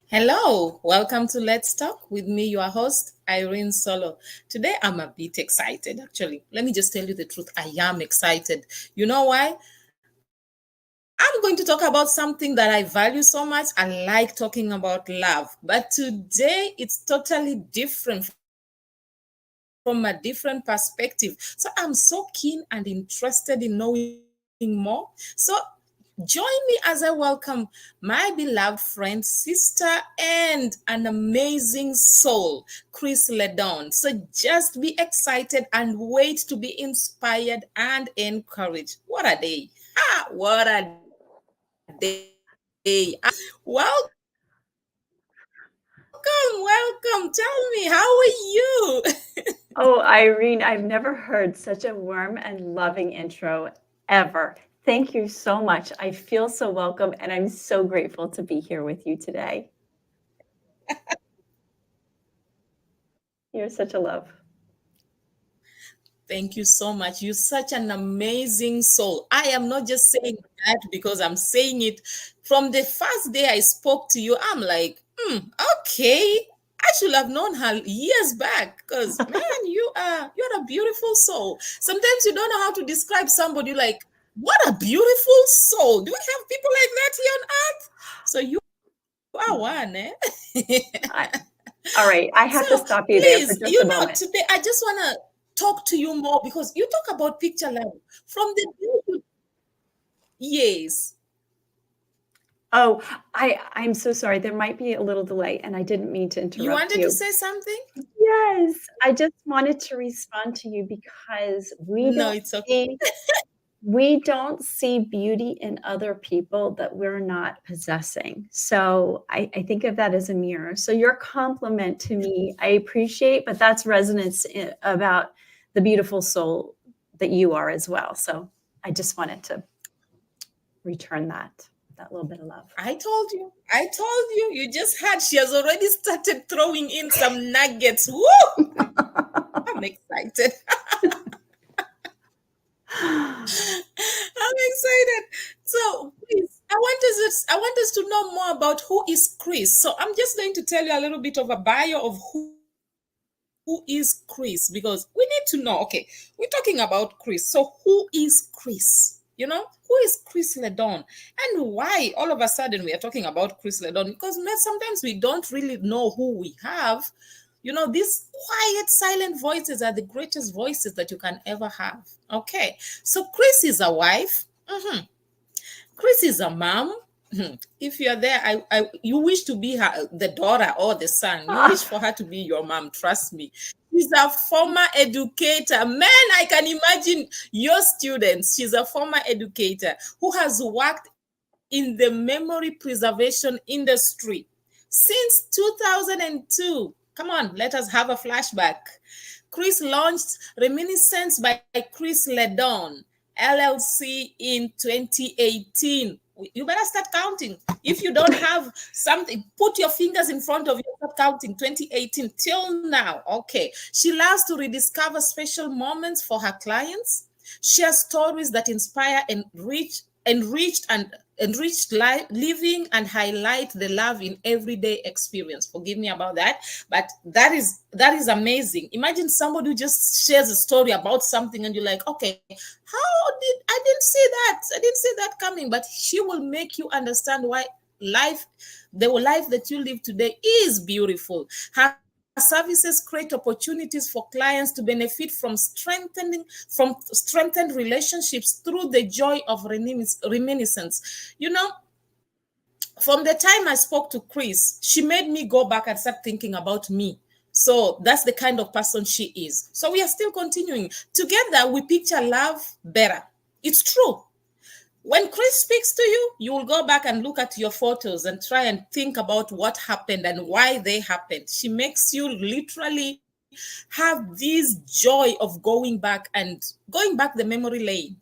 Hello, welcome to Let's Talk with me, your host, Irene Solo. Today I'm a bit excited actually. Let me just tell you the truth. I am excited. You know why? I'm going to talk about something that I value so much. I like talking about love, but today it's totally different from a different perspective. So I'm so keen and interested in knowing more. So join me as I welcome my beloved friend, sister, and an amazing soul, Chris Ledon. So just be excited and wait to be inspired and encouraged. What a day! Ah, what a day! Welcome, welcome. Tell me, how are you? Oh, Irene, I've never heard such a warm and loving intro ever. Thank you so much. I feel so welcome and I'm so grateful to be here with you today. You're such a love. Thank you so much. You're such an amazing soul. I am not just saying that because I'm saying it. From the first day I spoke to you, I'm like, okay. I should have known her years back because man, you're a beautiful soul. Sometimes you don't know how to describe somebody like, what a beautiful soul. Do we have people like that here on earth? So you are one, eh? I, all right, I have to So stop you there for please, just a moment. today I just want to talk to you more because you talk about picture love from the day yes. Oh, I'm so sorry. There might be a little delay and I didn't mean to You interrupt wanted to you. say something? Yes, I just wanted to respond to you because No, it's okay. we don't see beauty in other people that we're not possessing. So I think of that as a mirror. So your compliment to me, I appreciate, but that's resonance about the beautiful soul that you are as well. So I just wanted to return that little bit of love. I told you. You just had. She has already started throwing in some nuggets. Woo! I'm excited. I'm excited. So please, I want us to know more about who is Chris. So I'm just going to tell you a little bit of a bio of who is Chris because we need to know. Okay, we're talking about Chris. So who is Chris? Who is Chris Ledon? And why all of a sudden we are talking about Chris Ledon? Because sometimes we don't really know who we have. These quiet, silent voices are the greatest voices that you can ever have. Okay, so Chris is a wife. Chris is a mom. If you're there, you wish to be the daughter or the son. You wish for her to be your mom. Trust me. She's a former educator. Man, I can imagine your students. She's a former educator who has worked in the memory preservation industry since 2002. Come on, let us have a flashback. Chris launched Reminiscence by Chris Ledon, LLC in 2018. You better start counting. If you don't have something, put your fingers in front of you, start counting 2018 till now. Okay. She loves to rediscover special moments for her clients, share stories that inspire and enriched and enriched life, living and highlight the love in everyday experience. Forgive me about that, but that is amazing. Imagine somebody who just shares a story about something and you're like, okay, how did I didn't see that? I didn't see that coming, but she will make you understand why life the life that you live today is beautiful. Her services create opportunities for clients to benefit from strengthened relationships through the joy of reminiscence. From the time I spoke to Chris, she made me go back and start thinking about me. So that's the kind of person she is. So we are still continuing. Together, we picture love better. It's true. When Chris speaks to you, you will go back and look at your photos and try and think about what happened and why they happened. She makes you literally have this joy of going back the memory lane.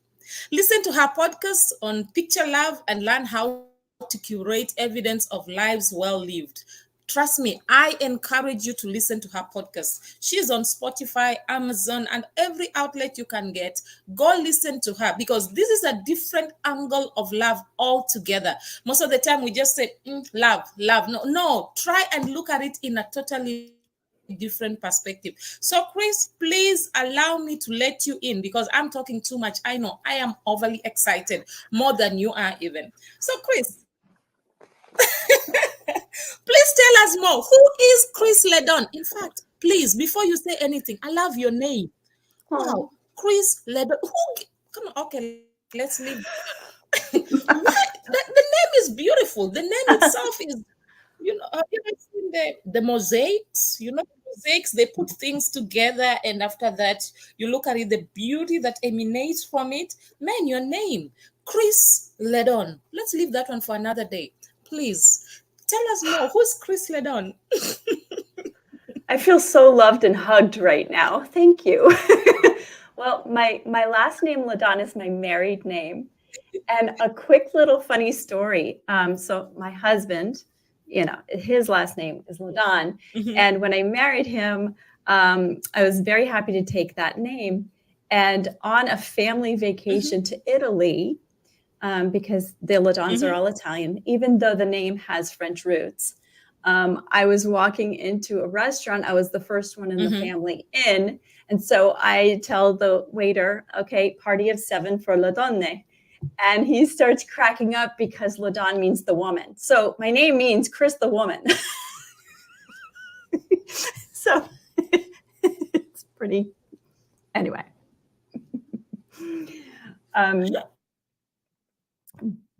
Listen to her podcast on picture love and learn how to curate evidence of lives well lived. Trust me, I encourage you to listen to her podcast. She's on Spotify, Amazon, and every outlet you can get. Go listen to her, because this is a different angle of love altogether. Most of the time we just say, love, love. No, no, try and look at it in a totally different perspective. So Chris, please allow me to let you in, because I'm talking too much. I know I am overly excited, more than you are even. So Chris, please tell us more. Who is Chris Ledon? In fact, please, before you say anything, I love your name. Wow, Oh. Chris Ledon. Come on, okay, let's leave that one. Why? The name is beautiful. The name itself is, have you ever seen the mosaics? Mosaics, they put things together, and after that, you look at it, the beauty that emanates from it. Man, your name, Chris Ledon. Let's leave that one for another day. Please tell us more. Who's Chris Ledon? I feel so loved and hugged right now. Thank you. Well, my last name, Ladon, is my married name. And a quick little funny story. So my husband, his last name is Ladon. And when I married him, I was very happy to take that name. And on a family vacation to Italy, because the Ladons are all Italian, even though the name has French roots, I was walking into a restaurant. I was the first one in the family in. And so I tell the waiter, okay, party of 7 for Le Donne. And he starts cracking up because Ladon means the woman. So my name means Chris the woman. So it's pretty, anyway.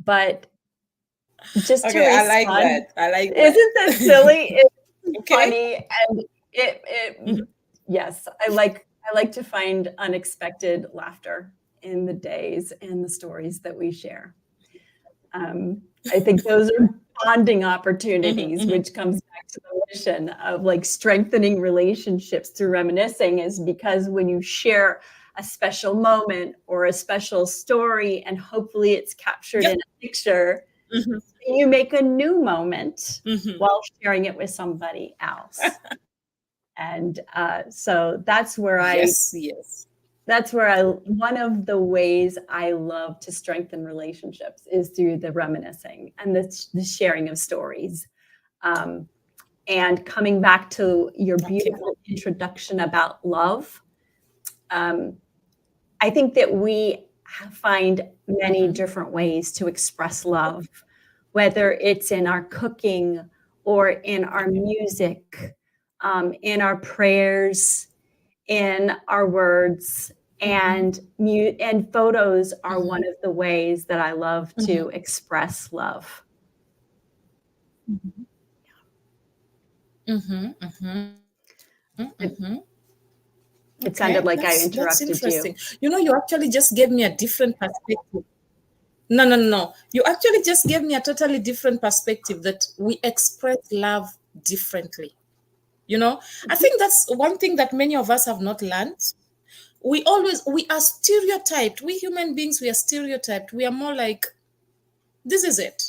But just to respond, I like that. Isn't that silly? It's Okay. funny, and yes, I like to find unexpected laughter in the days and the stories that we share. I think those are bonding opportunities, which comes back to the mission of like strengthening relationships through reminiscing, is because when you share a special moment or a special story, and hopefully it's captured in a picture, you make a new moment while sharing it with somebody else. And so that's where one of the ways I love to strengthen relationships is through the reminiscing and the sharing of stories. And coming back to your beautiful introduction about love, I think that we find many different ways to express love, whether it's in our cooking or in our music, in our prayers, in our words, and photos are one of the ways that I love to express love. It sounded like I interrupted that's interesting. you. You actually just gave me a different perspective. No. You actually just gave me a totally different perspective, that we express love differently. I think that's one thing that many of us have not learned. We are stereotyped. We human beings, we are stereotyped. We are more like, this is it.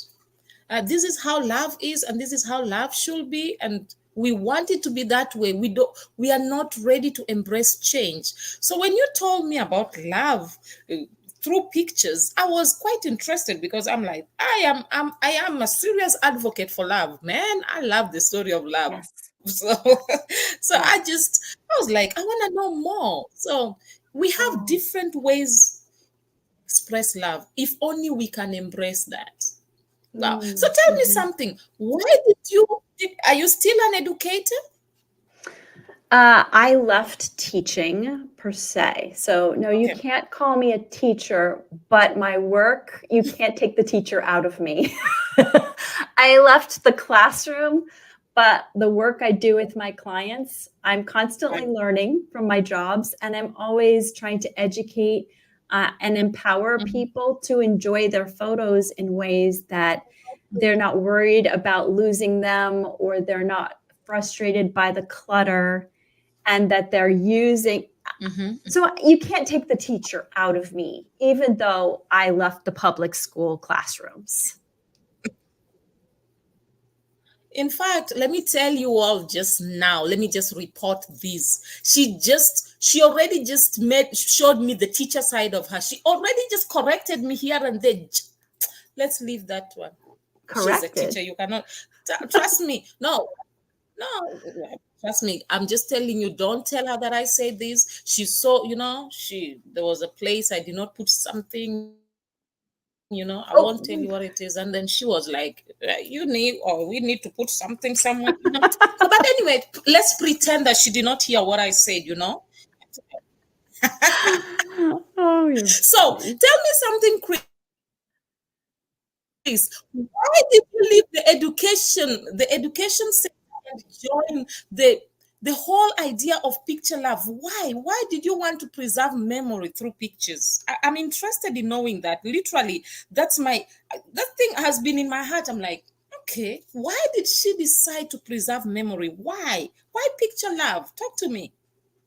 This is how love is, and this is how love should be, and we want it to be that way. We are not ready to embrace change. So when you told me about love through pictures, I was quite interested, because I'm like, I am a serious advocate for love, man. I love the story of love. Yes. So I was like, I want to know more. So we have different ways to express love, if only we can embrace that. Wow. So tell me something. Why are you still an educator? I left teaching per se. So no, you can't call me a teacher, but my work, you can't take the teacher out of me. I left the classroom, but the work I do with my clients, I'm constantly learning from my jobs, and I'm always trying to educate and empower people to enjoy their photos in ways that they're not worried about losing them, or they're not frustrated by the clutter, and that they're using. So you can't take the teacher out of me, even though I left the public school classrooms. In fact, let me tell you all just now. Let me just report this. She already just showed me the teacher side of her. She already just corrected me here and there. Let's leave that one. She's a Corrected. teacher. You cannot trust me. No, no, trust me. I'm just telling you. Don't tell her that I said this. She's so, there was a place I did not put something. I won't tell you what it is. Oh, And then she was like, "You need, or we need to put something somewhere." So, but anyway, let's pretend that she did not hear what I said. oh, you're So, funny. tell me something, Chris. Why did you leave the education sector and join the whole idea of picture love? Why did you want to preserve memory through pictures? I'm interested in knowing that. Literally, that thing has been in my heart. I'm like, okay, why did she decide to preserve memory? Why picture love? Talk to me.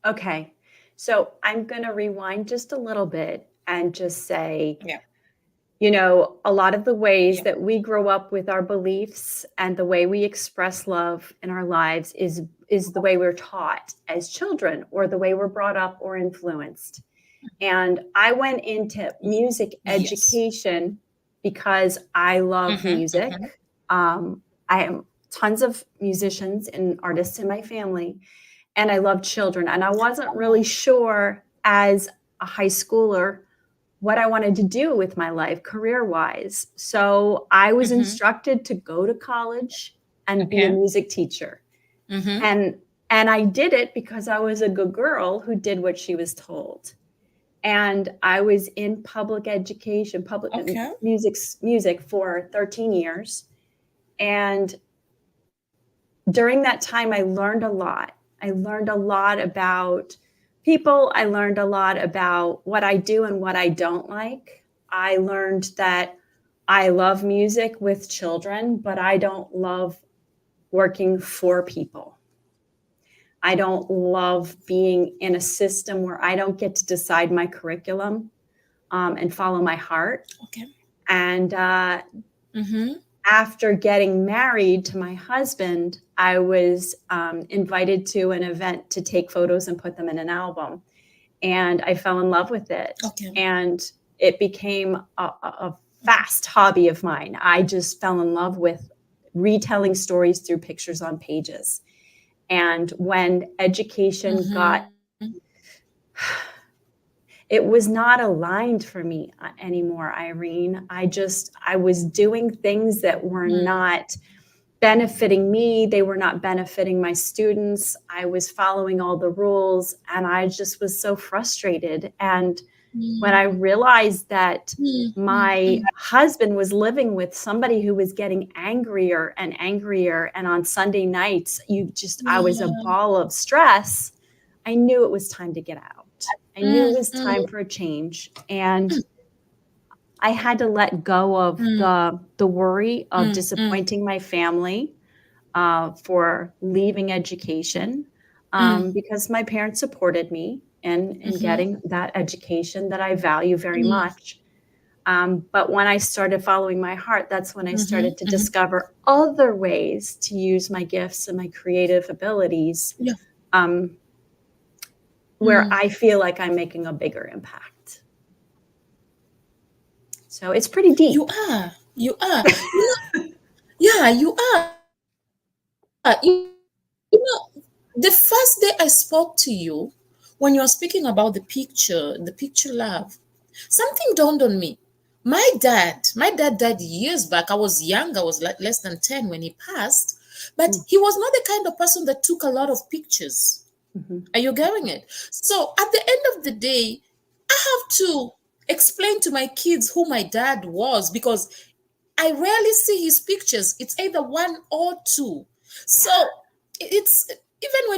Okay. So I'm going to rewind just a little bit and just say, Yeah. a lot of the ways Yeah. that we grow up with our beliefs and the way we express love in our lives is the way we're taught as children or the way we're brought up or influenced. And I went into music Yes. education because I love Mm-hmm, music. mm-hmm. I have tons of musicians and artists in my family, and I love children. And I wasn't really sure as a high schooler what I wanted to do with my life career-wise. So I was Mm-hmm. instructed to go to college and be a Okay. music teacher. Mm-hmm. And I did it because I was a good girl who did what she was told. And I was in public education, public Okay. music for 13 years. And during that time, I learned a lot. I learned a lot about people. I learned a lot about what I do and what I don't like. I learned that I love music with children, but I don't love working for people. I don't love being in a system where I don't get to decide my curriculum and follow my heart. Okay. And Mm-hmm. after getting married to my husband, I was invited to an event to take photos and put them in an album. And I fell in love with it. Okay. And it became a fast hobby of mine. I just fell in love with retelling stories through pictures on pages. And when education got, Mm-hmm. it was not aligned for me anymore, Irene. I was doing things that were not benefiting me. They were not benefiting my students. I was following all the rules and I just was so frustrated. And when I realized that my husband was living with somebody who was getting angrier and angrier, and on Sunday nights, I was a Yeah. ball of stress, I knew it was time to get out. I knew it was time for a change. And I had to let go of the worry of disappointing my family for leaving education because my parents supported me in getting that education that I value very much. But when I started following my heart, that's when I started to discover other ways to use my gifts and my creative abilities Yeah. where I feel like I'm making a bigger impact. So it's pretty You deep. are. You are. Yeah, you are. The first day I spoke to you, when you were speaking about the picture love, something dawned on me. My dad died years back. I was young. I was like less than 10 when he passed. But Mm. he was not the kind of person that took a lot of pictures. Mm-hmm. Are you getting it? So at the end of the day, I have to explain to my kids who my dad was because I rarely see his pictures. It's either one or two. So it's even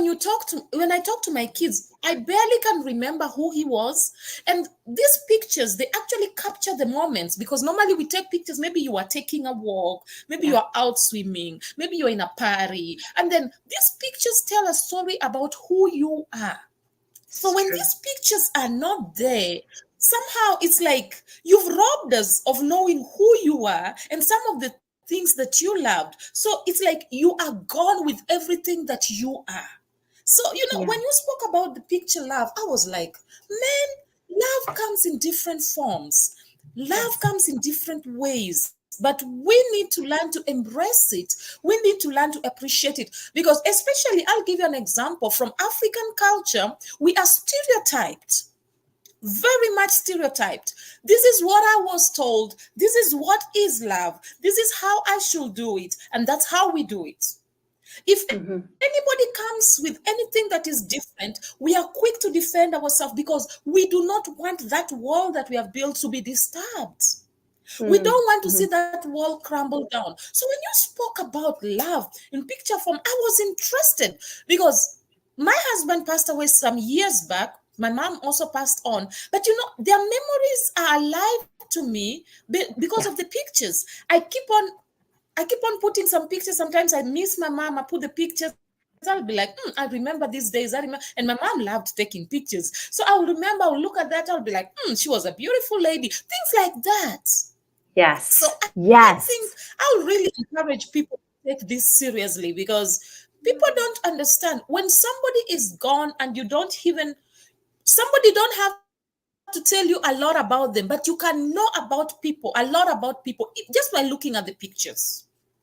when I talk to my kids, I barely can remember who he was. And these pictures, they actually capture the moments because normally we take pictures. Maybe you are taking a walk, maybe you Yeah. are out swimming, maybe you're in a party, and then these pictures tell a story about who you are. So It's when true. these pictures are not there, somehow it's like you've robbed us of knowing who you are and some of the things that you loved. So it's like you are gone with everything that you are. So, Yeah. when you spoke about the picture love, I was like, man, love comes in different forms. Love Yes. comes in different ways, but we need to learn to embrace it. We need to learn to appreciate it because, especially, I'll give you an example from African culture, we are stereotyped, very much stereotyped. This is what I was told. This is what is love. This is how I should do it. And that's how we do it. If Mm-hmm. anybody comes with anything that is different, we are quick to defend ourselves because we do not want that wall that we have built to be disturbed. We don't want to Mm-hmm. see that wall crumble down. So when you spoke about love in picture form, I was interested because my husband passed away some years back. My mom also passed on. But their memories are alive to me because of Yeah. the pictures. I keep on putting some pictures. Sometimes I miss my mom. I put the pictures. I'll be like, I remember these days. I remember. And my mom loved taking pictures. So I'll look at that. I'll be like, she was a beautiful lady. Things like that. So Yes. I think Yes. I'll really encourage people to take this seriously because people don't understand when somebody is gone and you don't even, somebody don't have to tell you a lot about them, but you can know about people, a lot about people just by looking at the pictures.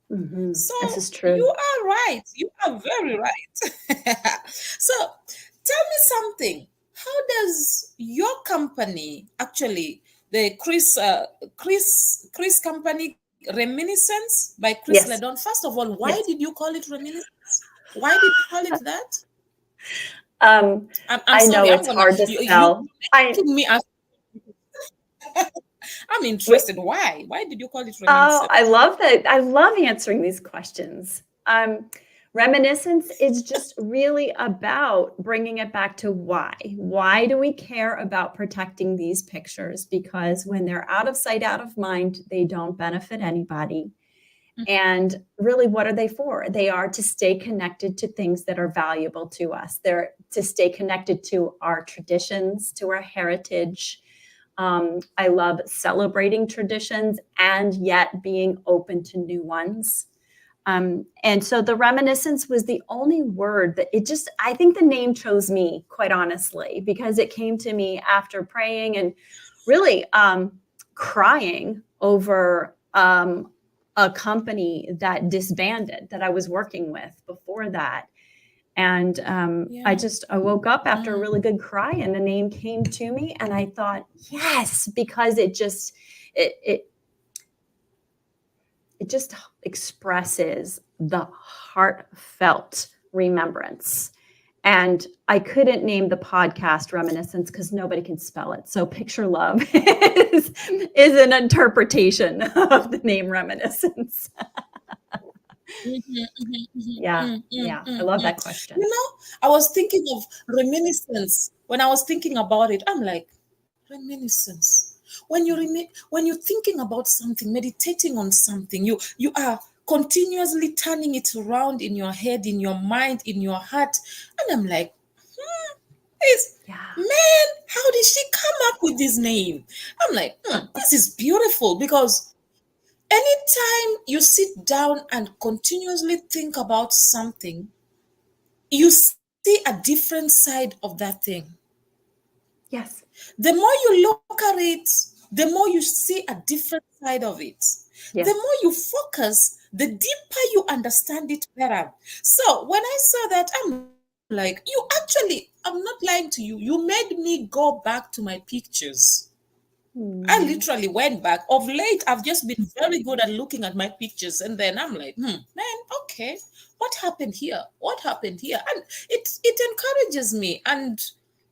So Mm-hmm. This is you true. are right. You are very right. So tell me something. How does your company actually, the Chris company Reminiscence by Chris Ledon? Yes. First of all, why did Yes. you call it Reminiscence? Why did you call it that? Um, I'm I sorry. know I'm it's gonna hard to you spell. making me ask. I'm Wi- interested. Why? Why did you call it Oh, I Reminiscence? love that. I love answering these questions. Reminiscence is just really about bringing it back to why. Why do we care about protecting these pictures? Because when they're out of sight, out of mind, they don't benefit anybody. And really, what are they for? They are to stay connected to things that are valuable to us. They're to stay connected to our traditions, to our heritage. I love celebrating traditions and yet being open to new ones. And so the reminiscence was the only word that I think the name chose me, quite honestly, because it came to me after praying and really crying over a company that disbanded that I was working with before that. And Yeah. I woke up after a really Mm. good cry and the name came to me and I thought, yes, because it it just expresses the heartfelt remembrance. And I couldn't name the podcast Reminiscence because nobody can spell it. So Picture Love is an interpretation of the name Reminiscence. Mhm, mhm, mhm, Yeah, yeah. I love that You question. know, I was thinking of reminiscence when I was thinking about it. I'm like, reminiscence. When you're thinking about something, meditating on something, you are continuously turning it around in your head, in your mind, in your heart, and I'm like, this Yeah. man, how did she come up with this name? I'm like, this is beautiful because anytime you sit down and continuously think about something, you see a different side of that thing. Yes. The more you look at it, the more you see a different side of it. The more Yes. you focus, the deeper you understand it better. So when I saw that, I'm like, I'm not lying to you. You made me go back to my pictures. I Hmm. literally went back. Of late, I've just been very good at looking at my pictures, and then I'm like, man, okay, what happened here? What happened here? And it encourages me, and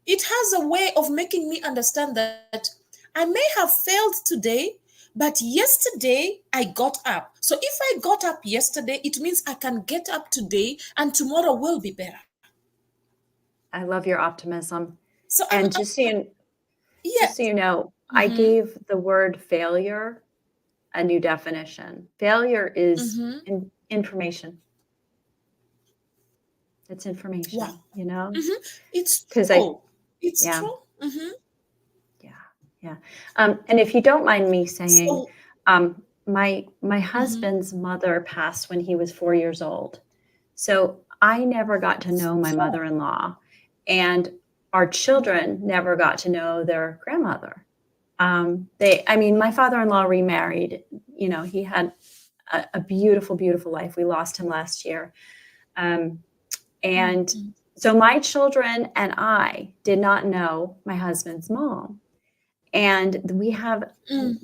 it has a way of making me understand that I may have failed today, but yesterday I got up. So if I got up yesterday, it means I can get up today, and tomorrow will be better. I love your optimism. So And yeah. just so you know, I Mm-hmm. gave the word failure a new definition. Failure is Mm-hmm. information. It's Wow. information, you know? Mm-hmm. It's Because true. It's yeah, true. Mm-hmm. yeah, yeah. And if you don't mind me saying, So, um, my husband's mother passed when he was 4 years old. So I never got to know my Oh, mother-in-law, and our children never got to know their grandmother. I mean, my father-in-law remarried. You know, he had a beautiful, beautiful life. We lost him last year. Um, and mm, so my children and I did not know my husband's mom. And we have, mm,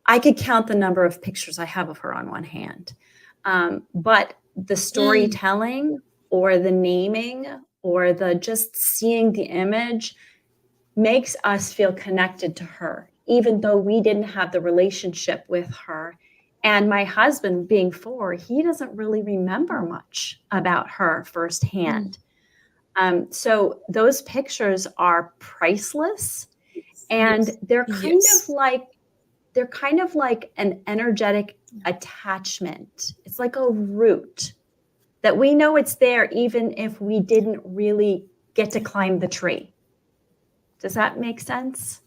I could count the number of pictures I have of her on one hand. But the mm, storytelling or the naming or the just seeing the image makes us feel connected to her, even though we didn't have the relationship with her. And my husband, being 4, he doesn't really remember much about her mm. firsthand. So those pictures are priceless, and Yes. Yes. they're kind of like an energetic attachment. It's like a root that we know it's there even if we didn't really get to climb the tree. Does that make sense?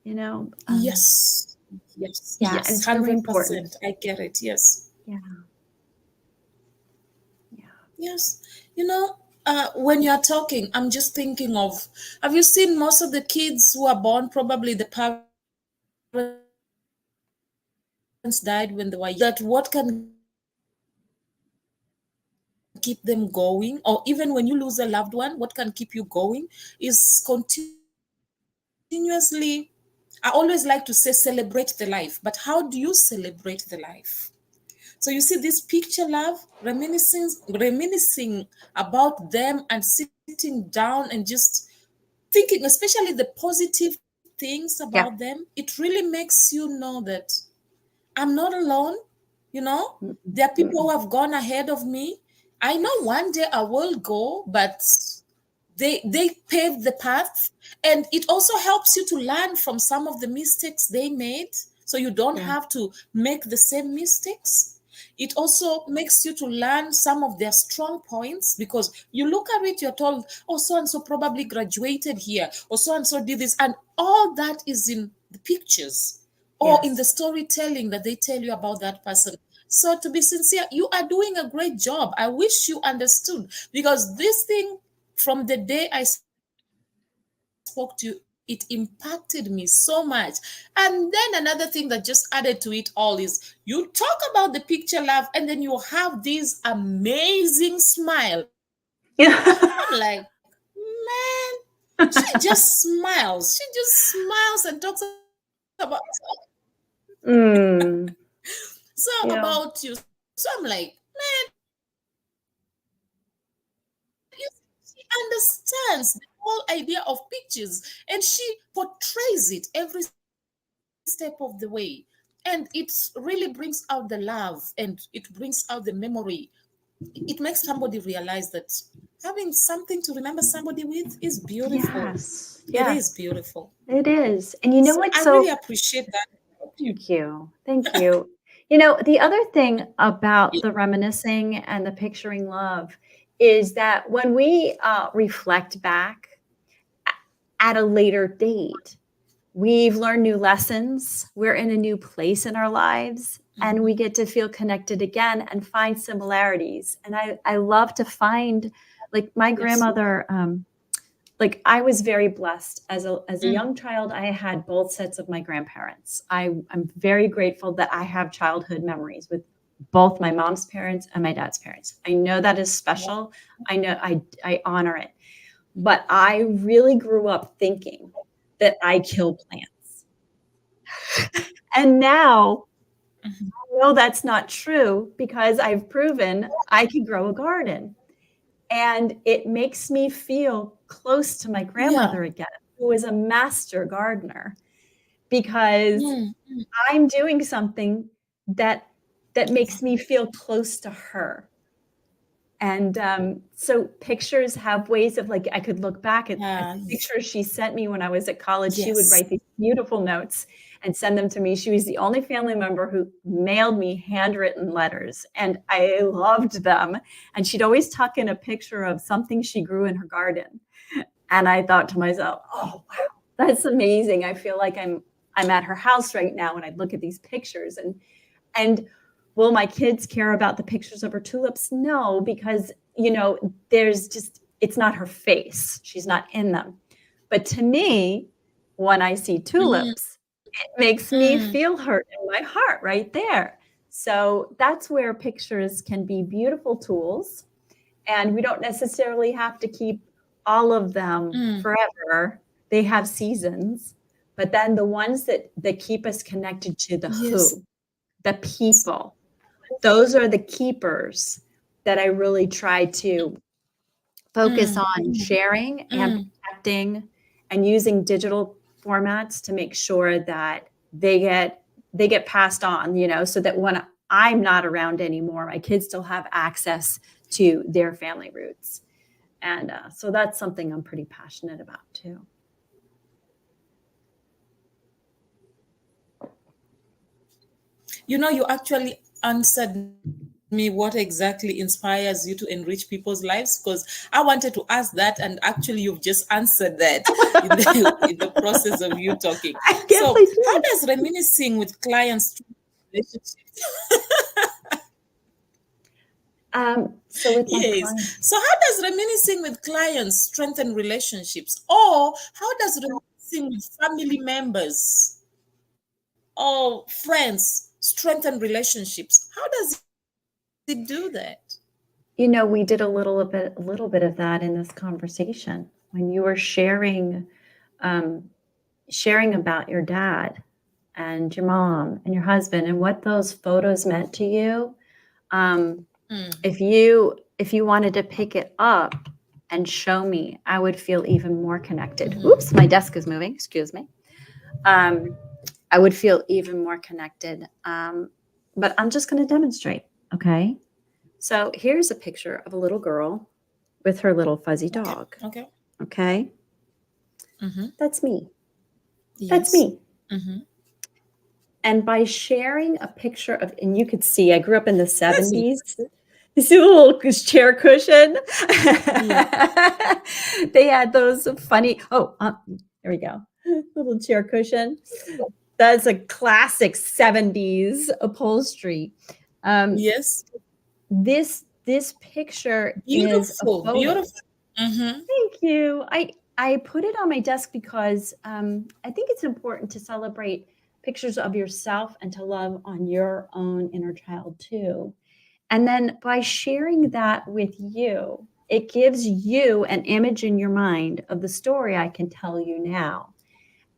You know, Yes. Yes. yeah, and Yes. it's really important. 100%. I get it. Yes. Yeah, yeah, Yes. You know, when you're talking, I'm just thinking of, have you seen most of the kids who are born, probably the parents died when they were young? That what can keep them going, or even when you lose a loved one, what can keep you going is continuously, I always like to say celebrate the life. But how do you celebrate the life? So you see this picture love, reminiscing about them and sitting down and just thinking, especially the positive things about them, it really makes you know that yeah. I'm not alone. You know, there are people who have gone ahead of Mm-mm, me. mm-mm. I know one day I will go, but they paved the path, and it also helps you to learn from some of the mistakes they made, so you don't have to Yeah, make the same mistakes. It also makes you to learn some of their strong points, because you look at it, you're told, oh, so and so probably graduated here, or so and so did this, and all that is in the pictures or in the yes. storytelling that they tell you about that person. So, to be sincere, you are doing a great job. I wish you understood, because this thing, from the day I spoke to you, it impacted me so much. And then another thing that just added to it all is you talk about the picture love, and then you have these amazing smile. I'm like, man, she just smiles. She just smiles and talks about. Mm, So about you. yeah, So I'm like, man, she understands the whole idea of pictures, and she portrays it every step of the way. And it really brings out the love, and it brings out the memory. It makes somebody realize that having something to remember somebody with is beautiful. It is beautiful. yes, yes, it So I is. And really you know what's appreciate so that about you. thank you. Thank you. You know, the other thing about the reminiscing and the picturing love is that when we reflect back at a later date, we've learned new lessons, we're in a new place in our lives, and we get to feel connected again and find similarities. And I love to find, like my Yes. grandmother, like I was very blessed as a Mm. young child. I had both sets of my grandparents. I'm very grateful that I have childhood memories with both my mom's parents and my dad's parents. I know that is Wow. special. I know I honor it. But I really grew up thinking that I kill plants. And now Mhm. I know that's not true because I've proven I can grow a garden. And it makes me feel close to my Yeah. grandmother again, who is a master gardener, because Mm, mm. I'm doing something that that makes me feel close to her. And so pictures have ways of like I could look back at Yeah. pictures she sent me when I was at college. She would Yes. write these beautiful notes and send them to me. She was the only family member who mailed me handwritten letters, and I loved them. And she'd always tuck in a picture of something she grew in her garden. And I thought to myself, "Oh wow, that's amazing. I feel like I'm at her house right now." And I'd look at these pictures, and And will my kids care about the pictures of her tulips? No, because, it's not her face. She's not in them. But to me, when I see Mm, tulips, it makes me mm, feel hurt in my heart right there. So that's where pictures can be beautiful tools. And we don't necessarily have to keep all of them mm. forever. They have seasons. But then the ones that keep us connected to the Yes. who, the people, those are the keepers that I really try to focus Mm, on sharing and mm, protecting and using digital formats to make sure that they get passed on, so that when I'm not around anymore, my kids still have access to their family roots. And so that's something I'm pretty passionate about too. You actually answered me what exactly inspires you to enrich people's lives, because I wanted to ask that, and actually you've just answered that in the process of you talking. I guess So I how did. does reminiscing with clients strengthen relationships? So with my Yes. client, So how does reminiscing with clients strengthen relationships? Or how does reminiscing with family members or friends strengthen relationships? How does it do that? we did a little bit of that in this conversation when you were um, sharing about your dad and your mom and your husband and what those photos meant to you. Um, Mm, if you wanted to pick it up and show me, I would feel even more connected. mhm, Oops, my desk is moving. Excuse me. Um, I would feel even more connected. But I'm just going to demonstrate. Okay. So here's a picture of a little girl with her little fuzzy okay, dog. okay. Okay. Mm-hmm. That's me. That's Yes. me. Mm-hmm. And by sharing a picture of, and you could see, I grew up in the That's 70s. interesting. You see the little chair cushion? Yeah. They had those funny, there we go. Little chair cushion. That's a classic 70s upholstery. Um, Yes. this picture is a Beautiful. photo. Beautiful. Mm-hmm. Thank you. I put it on my desk because I think it's important to celebrate pictures of yourself and to love on your own inner child too. And then by sharing that with you, it gives you an image in your mind of the story I can tell you now.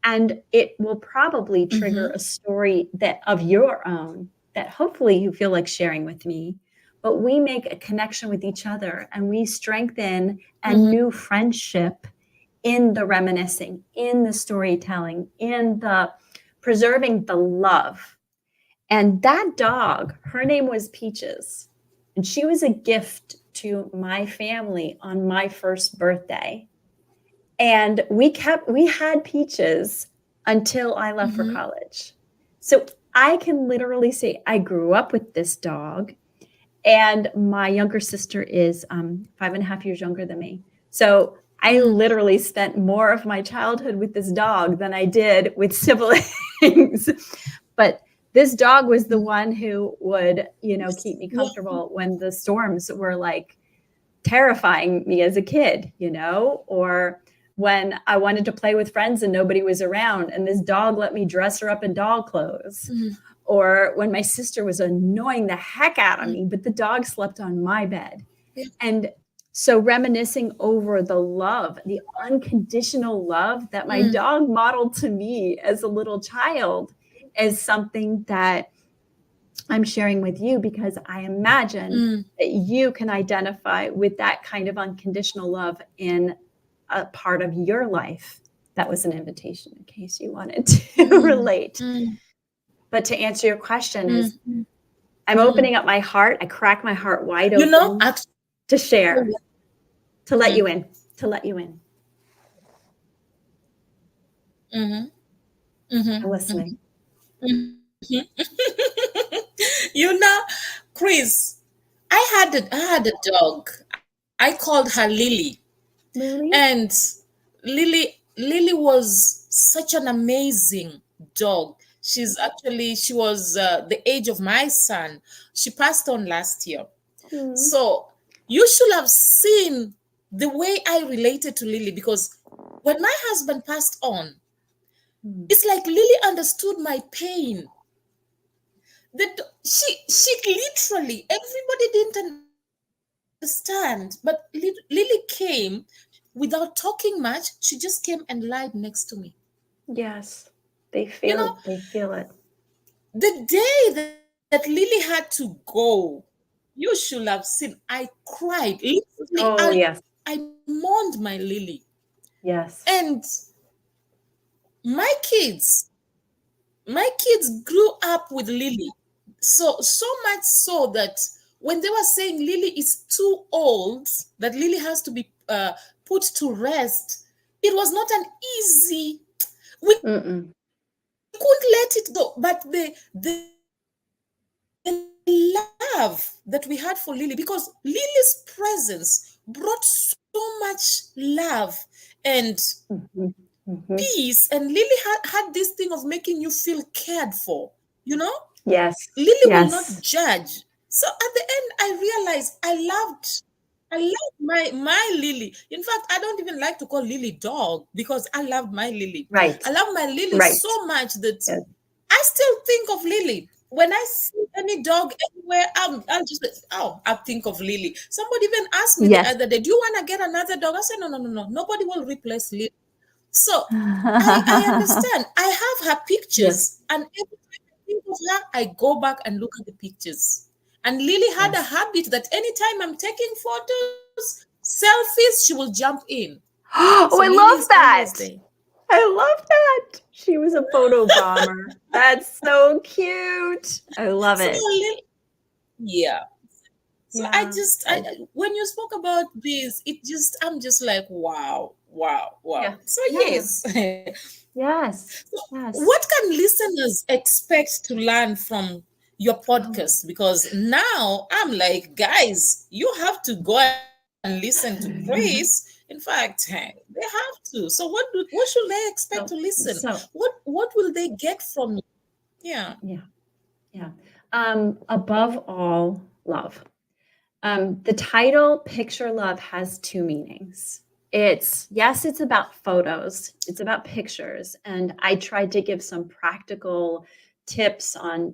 And it will probably trigger Mm-hmm. a story that of your own that hopefully you feel like sharing with me. But we make a connection with each other and we strengthen a Mm-hmm. new friendship in the reminiscing, in the storytelling, in the preserving the love. And that dog, her name was Peaches, and she was a gift to my family on my first birthday. And we had Peaches until I left for Mm-hmm. college. So I can literally say I grew up with this dog, and my younger sister is 5.5 years younger than me. So I Mm, literally spent more of my childhood with this dog than I did with siblings. But this dog was the mm. one who would, keep me Yeah. comfortable when the storms were like terrifying me as a kid, or when I wanted to play with friends and nobody was around, and this dog let me dress her up in doll clothes, Mm, or when my sister was annoying the heck out of mm. me, but the dog slept on my bed. Yeah. And so reminiscing over the love, the unconditional love that my Mm, dog modeled to me as a little child is something that I'm sharing with you because I imagine mm, that you can identify with that kind of unconditional love in a part of your life. That was an invitation in case you wanted to mm, relate. mm, But to answer your question mm, is mm, I'm mm. opening up my heart. I crack my heart wide You know, open actually, to share, to let you mm, in, to let you in. mm-hmm, mm-hmm, I'm listening. mm-hmm. You know, Chris, I had a dog. I called her Lily, Lily? and Lily was such an amazing dog. She was the age of my son. She passed on last year. Mm. So you should have seen the way I related to Lily, because when my husband passed on, Mm. it's like Lily understood my pain. That she literally, everybody didn't understand, but Lily came without talking much. She just came and lied next to me. Yes, they You know, feel it. the day that Lily had to go, you should have seen. I cried. Literally, Oh, yes. I mourned my Lily. Yes. And my kids, my kids grew up with Lily. So much so that when they were saying Lily is too old, that Lily has to be put to rest, it was not an easy. We Mm-mm. couldn't let it go. But the love that we had for Lily, because Lily's presence brought so much love and Mm-hmm. Mm-hmm. peace, and Lily had this thing of making you feel cared for, you know. Yes. Lily will not Yes. judge. So at the end, I realized I loved my Lily. In fact, I don't even like to call Lily dog, because I love my Lily. Right. I love my Lily Right. so much that Yes. I still think of Lily. When I see any dog anywhere, I'll just, oh, I think of Lily. Somebody even asked me the Yes. other day, "Do you want to get another dog?" I said, "No, no, no, no. Nobody will replace Lily." So I understand. I have her Yes. pictures, and every time I think of her, I go back and look at the pictures. And Lily had a Yes. habit that anytime I'm taking photos, selfies, she will jump in. Oh, So I Lily love is always that. there. I love that. She was a photo bomber. That's so cute. I love So it. yeah. So Yeah. when you spoke about this, I'm just like, wow, wow, wow. Yeah. So Yeah. yes. Yes. So Yes. what can listeners expect to learn from your Oh. podcast? Because now I'm like, guys, you have to go and listen to Chris. In fact, they have to. So what should they expect to So, listen? so What will they get from you? Yeah. yeah. Yeah. Above all, love. The title Picture Love has two meanings. Yes, it's about photos, it's about pictures. And I tried to give some practical tips on,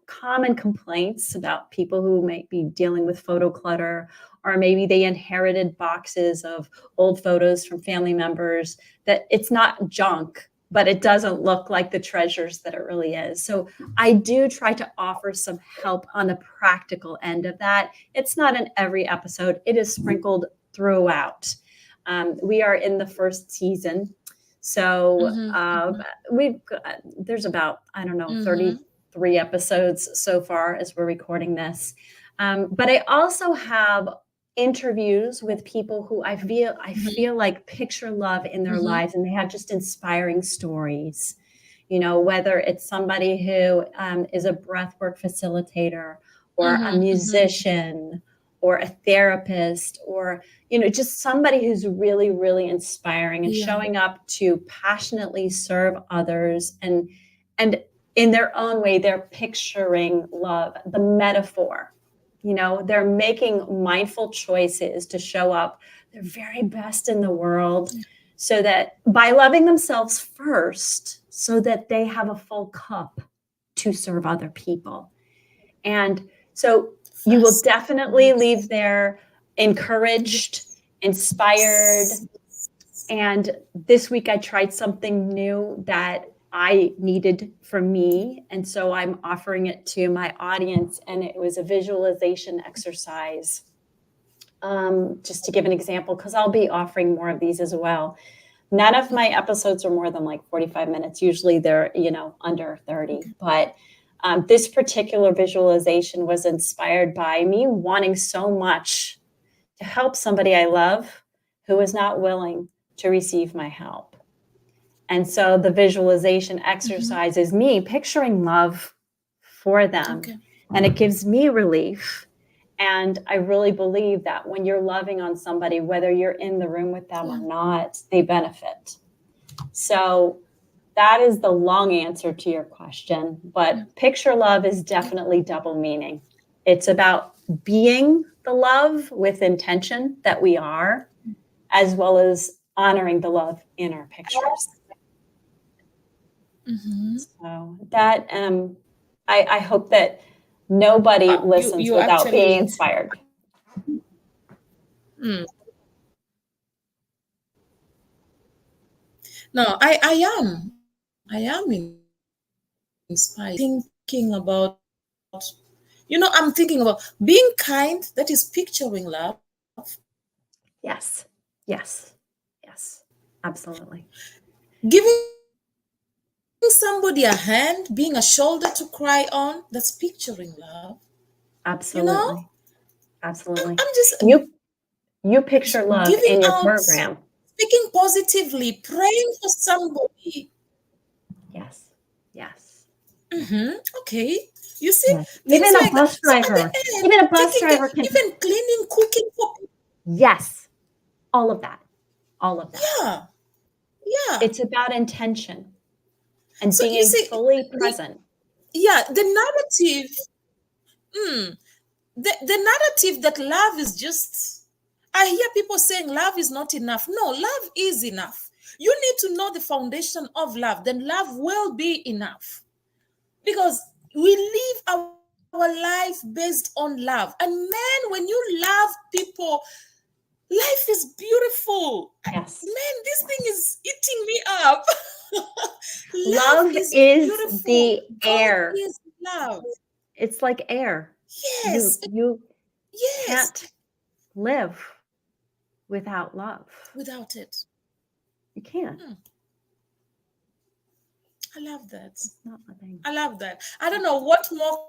common complaints about people who might be dealing with photo clutter, or maybe they inherited boxes of old photos from family members, that it's not junk, but it doesn't look like the treasures that it really is. So I do try to offer some help on the practical end of that. It's not in every episode, it is sprinkled throughout. We are in the first season. So Mm-hmm. there's about, I don't know, Mm-hmm. 33 episodes so far as we're recording this. But I also have interviews with people who I feel like picture love in their Mm-hmm. lives, and they have just inspiring stories. Whether it's somebody who is a breathwork facilitator, or a Mm-hmm. Mm-hmm. musician, or a therapist, or just somebody who's really, really inspiring and Yeah. showing up to passionately serve others, and in their own way they're picturing love, the metaphor. They're making mindful choices to show up their very best in the world, so that by loving themselves first, so that they have a full cup to serve other people. And so you will First. definitely Yes. leave there encouraged, inspired. Yes. And this week I tried something new that I needed for me. And so I'm offering it to my audience. And it was a visualization exercise. Just to give an example, because I'll be offering more of these as well. None of my episodes are more than like 45 minutes. Usually they're, under 30. Okay. But this particular visualization was inspired by me wanting so much to help somebody I love who is not willing to receive my help. And so the visualization Mm-hmm. exercise is me picturing love for them. Okay. And it gives me relief. And I really believe that when you're loving on somebody, whether you're in the room with them or Yeah. not, they benefit. So that is the long answer to your question. But picture love is definitely double meaning. It's about being the love with intention that we are, as well as honoring the love in our pictures. Mm-hmm. So that I hope that nobody Wow, listens you without being actually. inspired. Mm. No, I am inspired. Thinking about, I'm thinking about being kind. That is picturing love. Yes, yes, yes, absolutely. Giving somebody a hand, being a shoulder to cry on. That's picturing love. You know, Absolutely. Absolutely. I'm just You picture love giving in your out, program. speaking positively, praying for somebody. Yes. Yes. Yes. Mm-hmm. Okay. You see, Yes. things Even a like that. bus So at the driver, end, even a bus taking care, driver can, even cleaning, cooking for people. yes, all of that. All of that. Yeah. Yeah. It's about intention and So you being see, fully present. the narrative, mm, the narrative that love is just, I hear people saying love is not enough. No, love is enough. You need to know the foundation of love, then love will be enough. Because we live our life based on love. And man, when you love people, life is beautiful. Yes. Man, this thing is eating me up. Love Love is is beautiful. the God air. is love. It's like air. You Yes, you yes. can't live without love. Without it. You can't. Hmm, I love that. It's not living. I love that. I don't know what more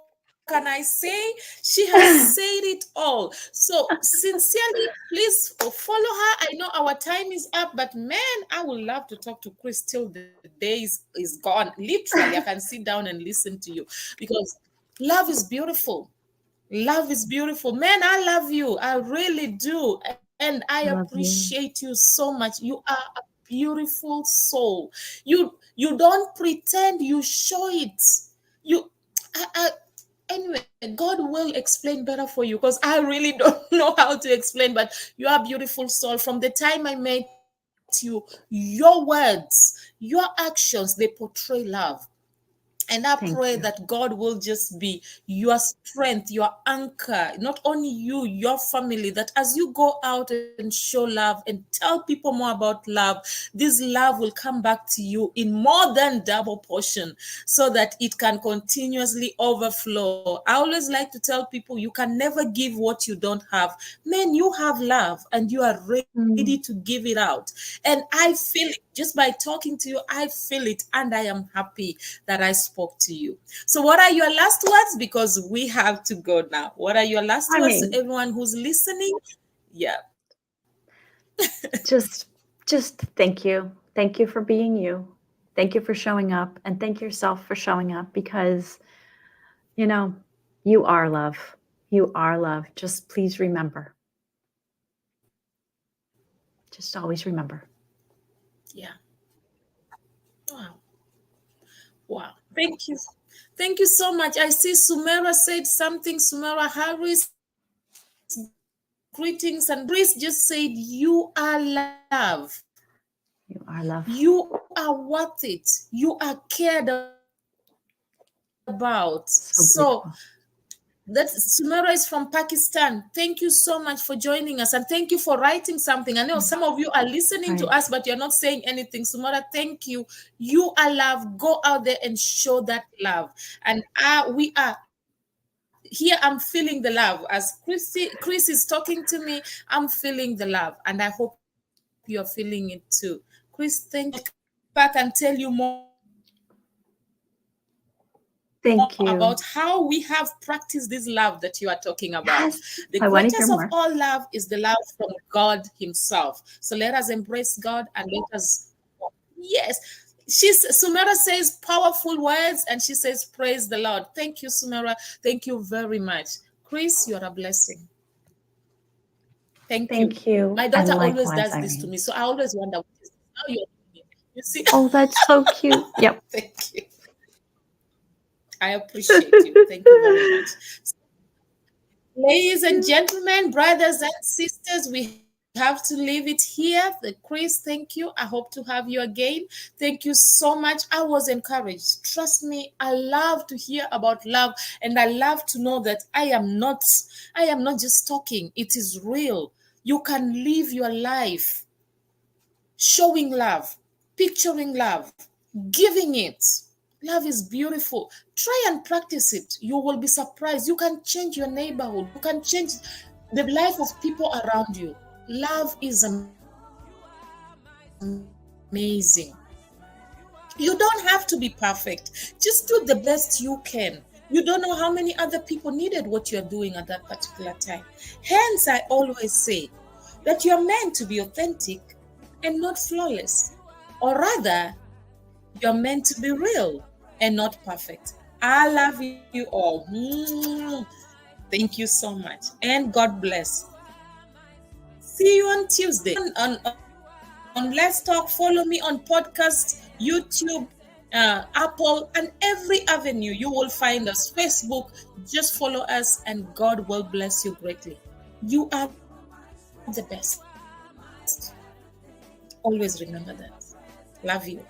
can I say. She has said it all. So sincerely, please follow her. I know our time is up, but man, I would love to talk to Chris till the day is gone. Literally, I can sit down and listen to you because love is beautiful. Love is beautiful. Man, I love you. I really do. And I Love you. appreciate you so much. You are a beautiful soul. You don't pretend, you show it. You anyway, God will explain better for you because I really don't know how to explain, but you are a beautiful soul. From the time I met you, your words, your actions, they portray love. And I pray Thank that you. God will just be your strength, your anchor, not only you, your family, that as you go out and show love and tell people more about love, this love will come back to you in more than double portion so that it can continuously overflow. I always like to tell people you can never give what you don't have. Man, you have love and you are ready to Mm. give it out. And I feel it just by talking to you. I feel it and I am happy that I spoke to you. So, what are your last words? Because we have to go now. What are your last I words to mean, everyone who's listening? Yeah. just just thank you. Thank you for being you. Thank you for showing up and thank yourself for showing up because you know, you are love. You are love. Just please remember. Just always remember. Yeah. Wow. Wow. Thank you. Thank you so much. I see Sumera said something. Sumera Harris, greetings. And Chris just said, you are love. You are You love. are worth it. You are cared about. So So that beautiful. Sumera is from Pakistan. Thank you so much for joining us and thank you for writing something. I know some of you are listening to us, but you're not Right. saying anything. Sumera, thank you. You are love. Go out there and show that love. And we are here. I'm feeling the love. As Chris is talking to me, I'm feeling the love. And I hope you're feeling it too. Chris, thank you so much. Come back and tell you more about how we have practiced this love that you are talking about. Thank The you. greatest of all love is the love from God Yes. Himself. I So want to let hear us more. embrace God and yes. Sumera says powerful words and she says, praise the Lord. Thank you, Sumera. Thank you very much. Chris, you're a blessing. Thank you. Thank you. My daughter And always likewise, does this to Irene. me. So I always wonder what is this? Now you're doing it. You see? Oh, that's so cute. Yep. Thank you. I appreciate you. Thank you very much. Ladies and gentlemen, brothers and sisters, we have to leave it here. Chris, thank you. I hope to have you again. Thank you so much. I was encouraged. Trust me, I love to hear about love, and I love to know that I am not just talking. It is real. You can live your life showing love, picturing love, giving it. Love is beautiful. Try and practice it. You will be surprised. You can change your neighborhood. You can change the life of people around you. Love is amazing. You don't have to be perfect. Just do the best you can. You don't know how many other people needed what you are doing at that particular time. Hence, I always say that you are meant to be authentic and not flawless. Or rather, you're meant to be real and not perfect. I love you all. Thank you so much. And God bless. See you on Tuesday. On Let's Talk. Follow me on podcast, YouTube, Apple, and every avenue. You will find us. Facebook. Just follow us, and God will bless you greatly. You are the best. Always remember that. Love you.